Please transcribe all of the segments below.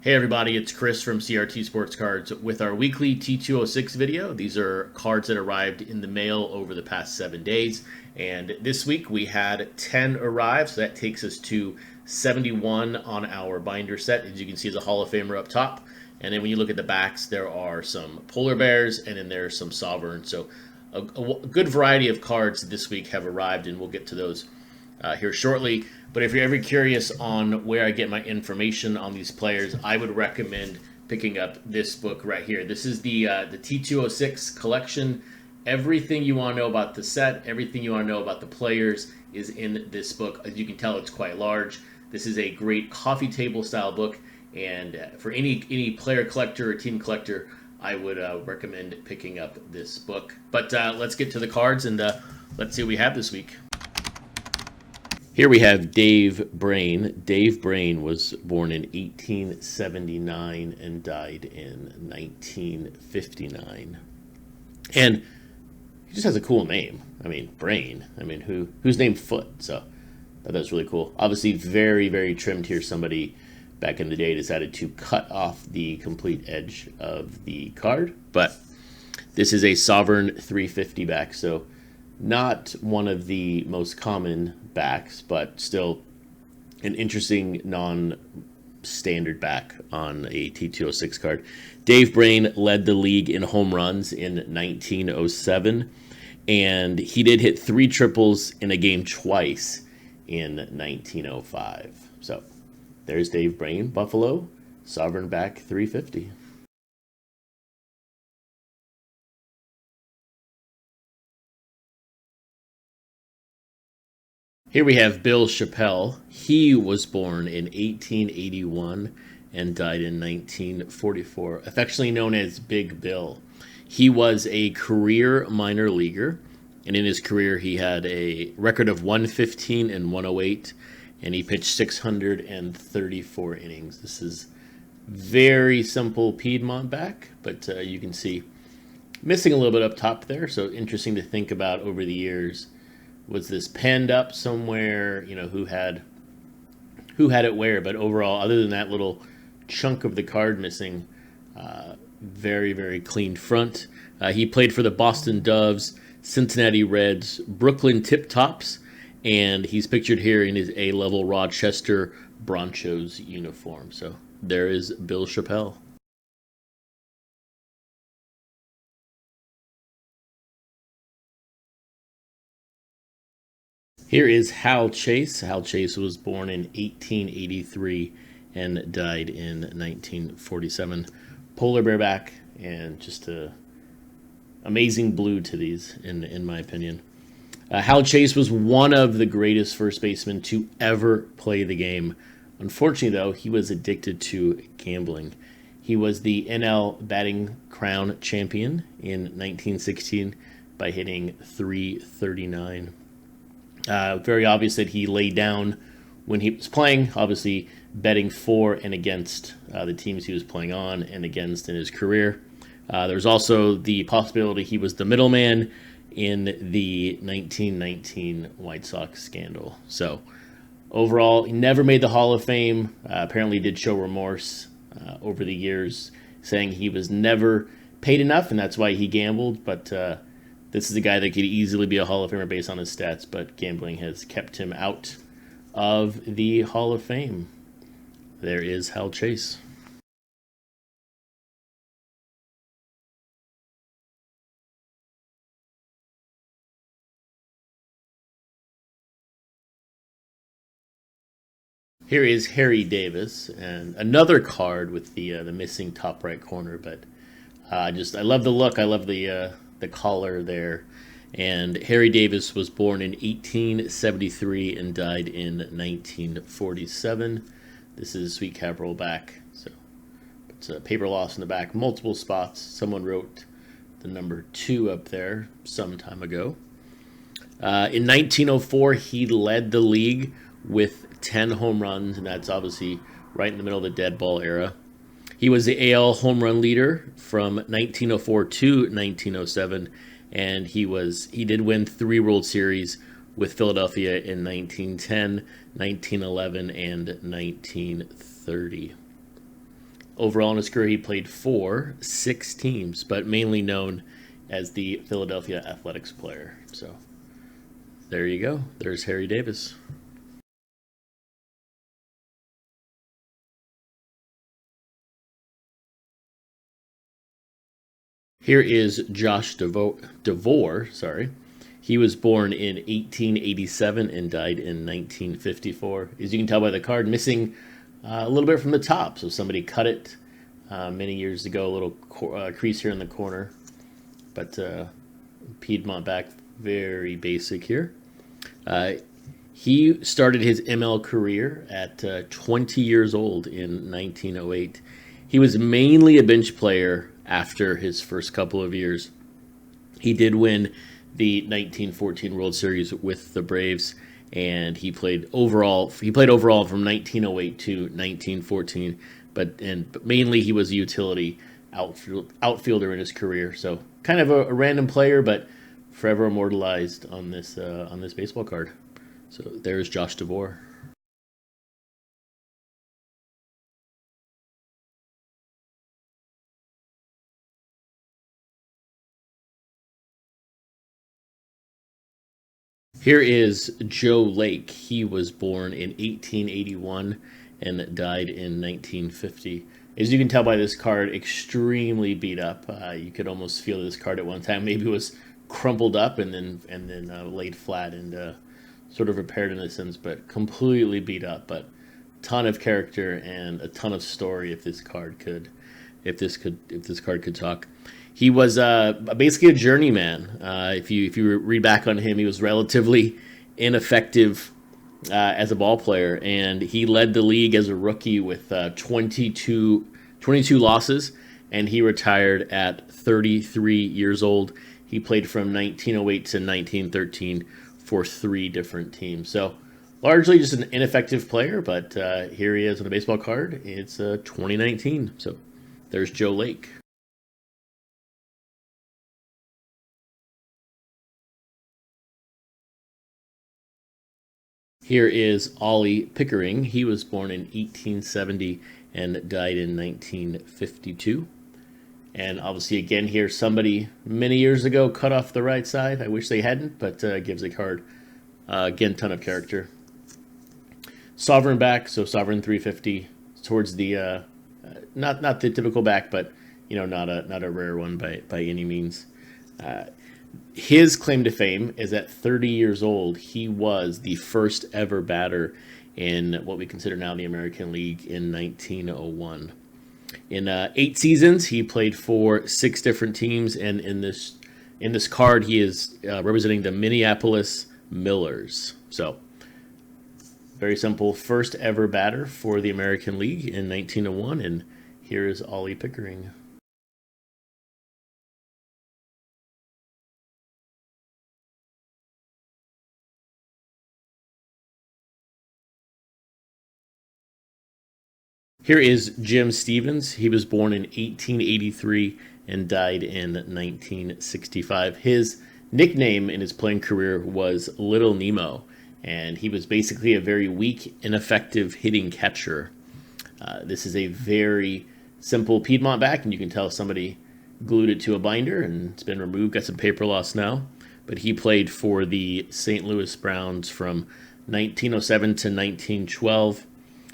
Hey everybody, it's Chris from CRT Sports Cards with our weekly T206 video. These are cards that arrived in the mail over the past 7 days. And this week we had 10 arrive, so that takes us to 71 on our binder set. As you can see, there's a Hall of Famer up top. And then when you look at the backs, there are some polar bears and then there's some sovereigns. So a good variety of cards this week have arrived, and we'll get to those here shortly. But if you're ever curious on where I get my information on these players, I would recommend picking up this book right here. This is the T206 collection. Everything you want to know about the set, everything you want to know about the players is in this book. As you can tell, it's quite large. This is a great coffee table style book, and for any player collector or team collector, I would recommend picking up this book. But let's get to the cards and let's see what we have this week. Here we have Dave Brain. Dave Brain was born in 1879 and died in 1959. And he just has a cool name. I mean, Brain. I mean, who's named Foot? So that's really cool. Obviously, very, very trimmed here. Somebody back in the day decided to cut off the complete edge of the card. But this is a Sovereign 350 back, so not one of the most common backs, but still an interesting non-standard back on a T206 card. Dave Brain led the league in home runs in 1907, and he did hit 3 triples in a game twice in 1905. So there's Dave Brain, Buffalo, Sovereign back 350. Here we have Bill Chappell. He was born in 1881 and died in 1944, affectionately known as Big Bill. He was a career minor leaguer, and in his career he had a record of 115 and 108, and he pitched 634 innings. This is very simple Piedmont back, but you can see missing a little bit up top there, so interesting to think about over the years. Was this penned up somewhere? You know, who had it where? But overall, other than that little chunk of the card missing, very, very clean front. He played for the Boston Doves, Cincinnati Reds, Brooklyn Tip Tops, and he's pictured here in his A-level Rochester Bronchos uniform. So there is Bill Chappell. Here is Hal Chase. Hal Chase was born in 1883 and died in 1947. Polar bear back, and just a amazing blue to these, in my opinion. Hal Chase was one of the greatest first basemen to ever play the game. Unfortunately, though, he was addicted to gambling. He was the NL batting crown champion in 1916 by hitting .339. Very obvious that he laid down when he was playing, obviously betting for and against the teams he was playing on and against in his career. There's also the possibility he was the middleman in the 1919 White Sox scandal. So overall, he never made the Hall of Fame. Apparently did show remorse over the years, saying he was never paid enough, and that's why he gambled. But this is a guy that could easily be a Hall of Famer based on his stats, but gambling has kept him out of the Hall of Fame. There is Hal Chase. Here is Harry Davis, and another card with the missing top right corner, but I love the look. I love the collar there. And Harry Davis was born in 1873 and died in 1947. This is Sweet Capital back, so it's a paper loss in the back, multiple spots. Someone wrote the number 2 up there some time ago. In 1904, he led the league with 10 home runs, and that's obviously right in the middle of the dead ball era. He was the AL home run leader from 1904 to 1907, and he did win 3 World Series with Philadelphia in 1910, 1911, and 1930. overall in his career. He played for 6 teams, but mainly known as the Philadelphia Athletics player. So there you go. There's Harry Davis. Here is Josh Devore. Sorry. He was born in 1887 and died in 1954. As you can tell by the card, missing a little bit from the top. So somebody cut it many years ago, a little crease here in the corner. But Piedmont back, very basic here. He started his ML career at 20 years old in 1908. He was mainly a bench player after his first couple of years. He did win the 1914 World Series with the Braves, and he played overall from 1908 to 1914, but mainly he was a utility outfielder in his career. So kind of a random player, but forever immortalized on this baseball card. So there's Josh Devore. Here is Joe Lake. He was born in 1881 and died in 1950. As you can tell by this card, extremely beat up. You could almost feel this card at one time maybe was crumpled up and then laid flat and sort of repaired in a sense, but completely beat up. But ton of character and a ton of story if this card could talk. He was basically a journeyman. If you read back on him, he was relatively ineffective as a ball player, and he led the league as a rookie with 22 losses, and he retired at 33 years old. He played from 1908 to 1913 for 3 different teams. So largely just an ineffective player, but here he is on a baseball card. It's 2019. So there's Joe Lake. Here is Ollie Pickering. He was born in 1870 and died in 1952. And obviously, again, here, somebody many years ago cut off the right side. I wish they hadn't, but gives a card. Again, ton of character. Sovereign back, so Sovereign 350 towards the not the typical back, but not a rare one by any means. His claim to fame is at 30 years old, he was the first ever batter in what we consider now the American League in 1901. In 8 seasons, he played for 6 different teams, and in this card, he is representing the Minneapolis Millers. So, very simple, first ever batter for the American League in 1901, and here is Ollie Pickering. Here is Jim Stevens. He was born in 1883 and died in 1965. His nickname in his playing career was Little Nemo, and he was basically a very weak, ineffective hitting catcher. This is a very simple Piedmont back, and you can tell somebody glued it to a binder, and it's been removed. Got some paper loss now, but he played for the St. Louis Browns from 1907 to 1912.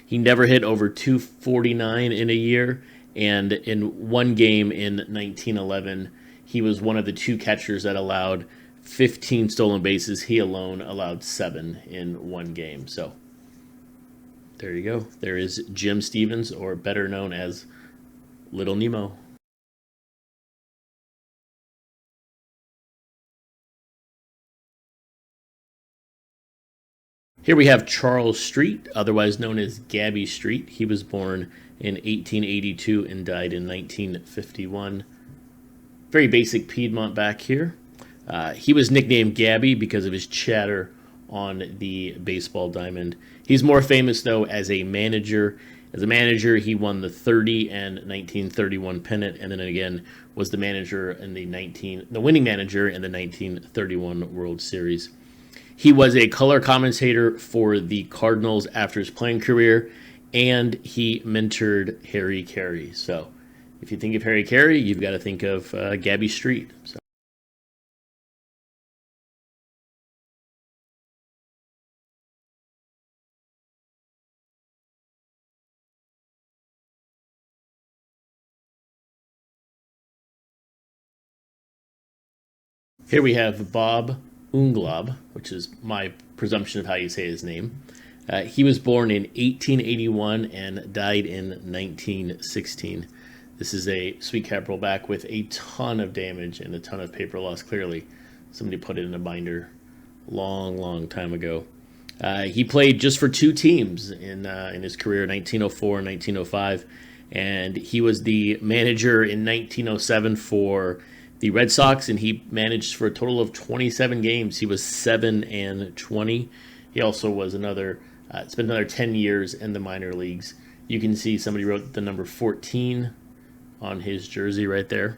He never hit over 249 in a year, and in one game in 1911, he was one of the 2 catchers that allowed 15 stolen bases. He alone allowed 7 in one game. So there you go. There is Jim Stevens, or better known as Little Nemo. Here we have Charles Street, otherwise known as Gabby Street. He was born in 1882 and died in 1951. Very basic Piedmont back here. He was nicknamed Gabby because of his chatter on the baseball diamond. He's more famous, though, as a manager. As a manager, he won the 30 and 1931 pennant, and then again was the manager in the winning manager in the 1931 World Series. He was a color commentator for the Cardinals after his playing career, and he mentored Harry Carey. So if you think of Harry Carey, you've got to think of Gabby Street. So here we have Bob Unglob, which is my presumption of how you say his name. He was born in 1881 and died in 1916. This is a sweet capital back with a ton of damage and a ton of paper loss. Clearly, somebody put it in a binder long time ago. He played just for two teams in his career, 1904 and 1905, and he was the manager in 1907 for the Red Sox, and he managed for a total of 27 games. He was 7-20. He also was spent another 10 years in the minor leagues. You can see somebody wrote the number 14 on his jersey right there.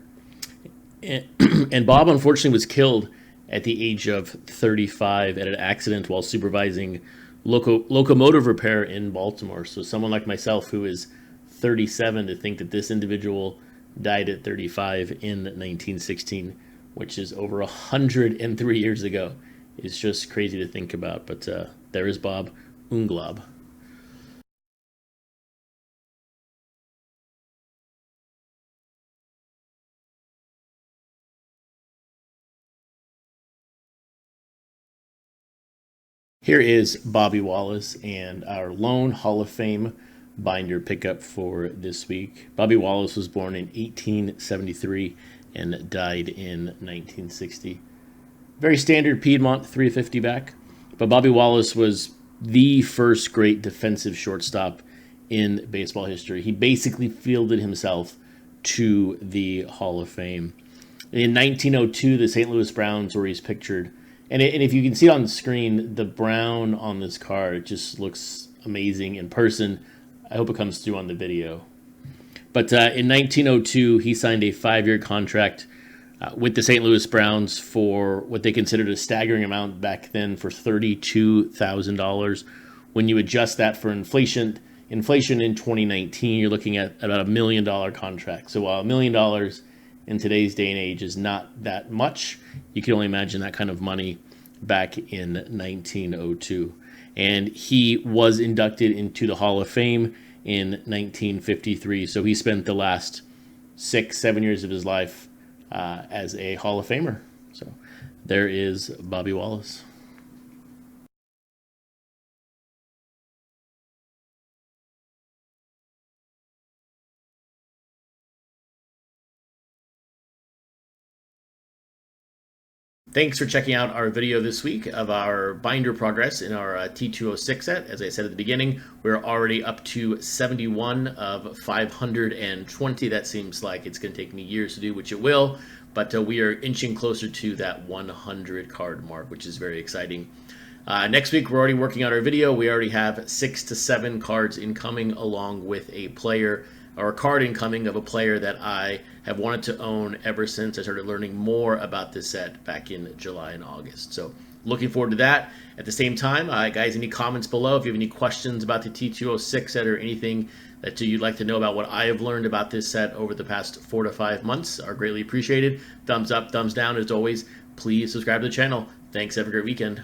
And Bob unfortunately was killed at the age of 35 at an accident while supervising locomotive repair in Baltimore. So someone like myself who is 37, to think that this individual died at 35 in 1916, which is over 103 years ago, is just crazy to think about. But there is Bob Unglob. Here is Bobby Wallace and our lone Hall of Fame binder pickup for this week. Bobby Wallace was born in 1873 and died in 1960. Very standard Piedmont 350 back, but Bobby Wallace was the first great defensive shortstop in baseball history. He basically fielded himself to the Hall of Fame. In 1902, the St. Louis Browns, where he's pictured, and if you can see it on the screen, the brown on this card just looks amazing in person. I hope it comes through on the video. But in 1902, he signed a 5-year contract with the St. Louis Browns for what they considered a staggering amount back then, for $32,000. When you adjust that for inflation in 2019, you're looking at about $1 million contract. So while $1 million in today's day and age is not that much, you can only imagine that kind of money back in 1902. And he was inducted into the Hall of Fame in 1953. So he spent the last 6-7 years of his life as a Hall of Famer. So there is Bobby Wallace. Thanks for checking out our video this week of our binder progress in our T206 set. As I said at the beginning, we're already up to 71 of 520. That seems like it's going to take me years to do, which it will, but we are inching closer to that 100 card mark, which is very exciting. Next week, we're already working on our video. We already have 6 to 7 cards incoming, along with a player or a card incoming of a player that I have wanted to own ever since I started learning more about this set back in July and August. So looking forward to that. At the same time, guys, any comments below? If you have any questions about the T206 set or anything that you'd like to know about what I have learned about this set over the past 4 to 5 months, are greatly appreciated. Thumbs up, thumbs down. As always, please subscribe to the channel. Thanks. Have a great weekend.